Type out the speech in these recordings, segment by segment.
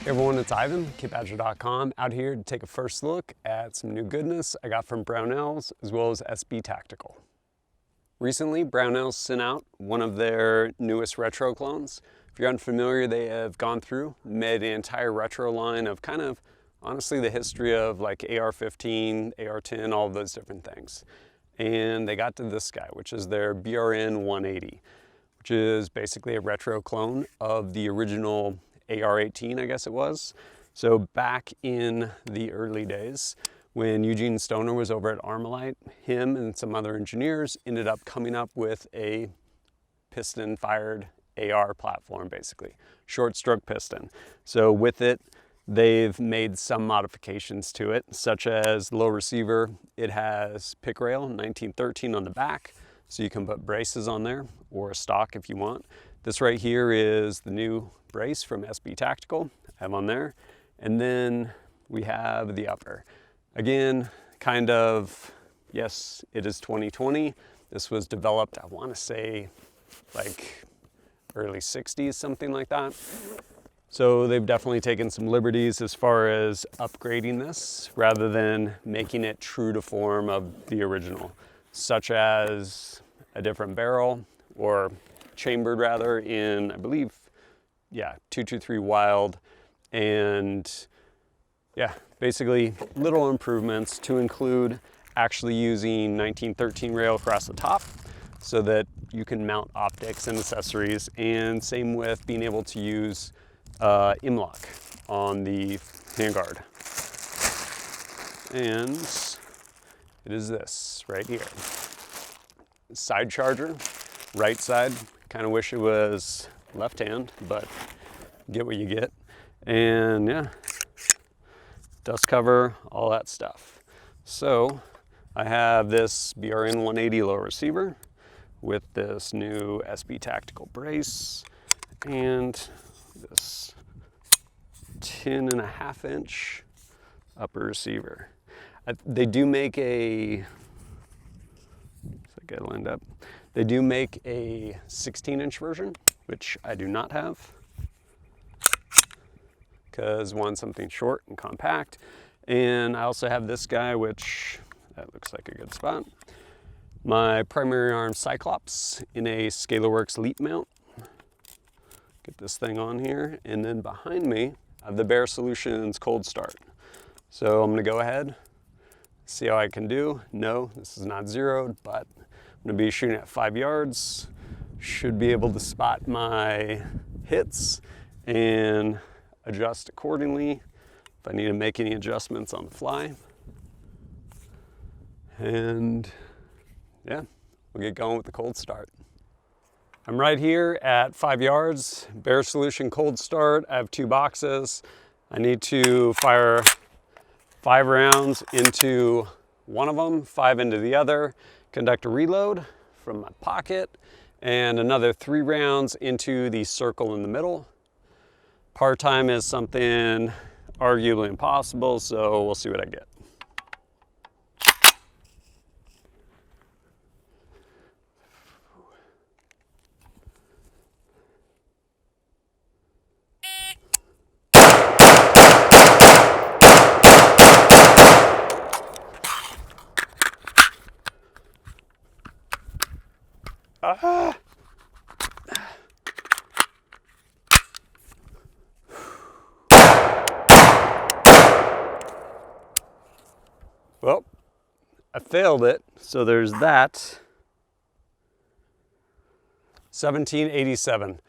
Hey everyone, it's Ivan, KitBadger.com, out here to take a first look at some new goodness I got from Brownells as well as SB Tactical. Recently, Brownells sent out one of their newest retro clones. If you're unfamiliar, they have gone through, made an entire retro line of kind of, honestly, the history of like AR-15, AR-10, all of those different things. And they got to this guy, which is their BRN-180, which is basically a retro clone of the original AR-18, I guess it was. So back in the early days, when Eugene Stoner was over at ArmaLite, him and some other engineers ended up coming up with a piston-fired AR platform, basically. Short stroke piston. So with it, they've made some modifications to it, such as low receiver. It has pick rail 1913 on the back, so you can put braces on there, or a stock if you want. This right here is the new brace from SB Tactical, I have on there. And then we have the upper. Again, kind of, yes, it is 2020. This was developed, I want to say, like early 60s, something like that. So they've definitely taken some liberties as far as upgrading this rather than making it true to form of the original, such as a different barrel, or chambered rather, in, I believe, yeah, 223 Wild. And yeah, basically little improvements to include actually using 1913 rail across the top so that you can mount optics and accessories, and same with being able to use M-lock on the handguard. And it is this right here. Side charger, right side. Kind of wish it was left hand, but get what you get. And yeah, dust cover, all that stuff. So I have this BRN-180 low receiver with this new SB Tactical brace and this 10.5 inch upper receiver. They do make a, get lined up. They do make a 16-inch version, which I do not have, because I want something short and compact. And I also have this guy, which that looks like a good spot. My primary arm Cyclops in a ScalarWorks Leap mount. Get this thing on here, and then behind me I have the Bear Solutions Cold Start. So I'm going to go ahead, see how I can do. No, this is not zeroed, but I'm going to be shooting at 5 yards. Should be able to spot my hits and adjust accordingly if I need to make any adjustments on the fly. And yeah, we'll get going with the cold start. I'm right here at 5 yards, Bear Solution Cold Start. I have 2 boxes. I need to fire 5 rounds into one of them, 5 into the other, conduct a reload from my pocket, and another 3 rounds into the circle in the middle. Par time is something arguably impossible, so we'll see what I get. Ah! Well, I failed it, so there's that. 1787.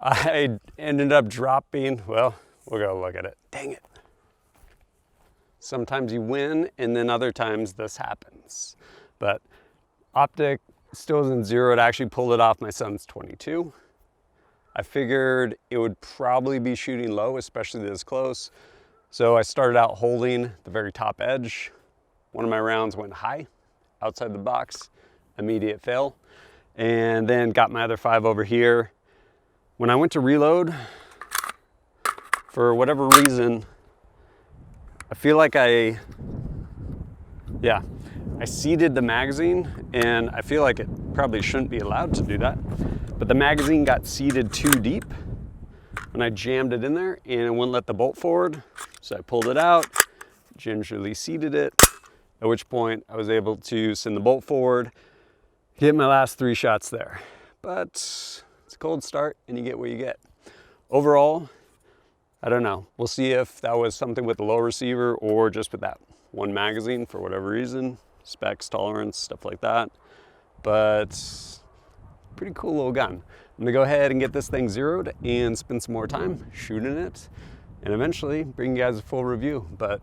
I ended up dropping, well, we'll go look at it. Dang it. Sometimes you win, and then other times this happens. But optic still isn't zeroed. I actually pulled it off my son's 22. I figured it would probably be shooting low, especially this close. So I started out holding the very top edge. One of my rounds went high, outside the box, immediate fail. And then got my other 5 over here. When I went to reload, for whatever reason, I feel like I seated the magazine, and I feel like it probably shouldn't be allowed to do that. But the magazine got seated too deep, and I jammed it in there and it wouldn't let the bolt forward. So I pulled it out, gingerly seated it, at which point I was able to send the bolt forward, hit my last 3 shots there. But it's a cold start and you get what you get. Overall, I don't know. We'll see if that was something with the low receiver or just with that one magazine for whatever reason, specs, tolerance, stuff like that. But pretty cool little gun. I'm gonna go ahead and get this thing zeroed and spend some more time shooting it and eventually bring you guys a full review, but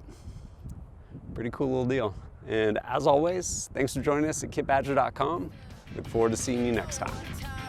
pretty cool little deal. And as always, thanks for joining us at kitbadger.com. Look forward to seeing you next time.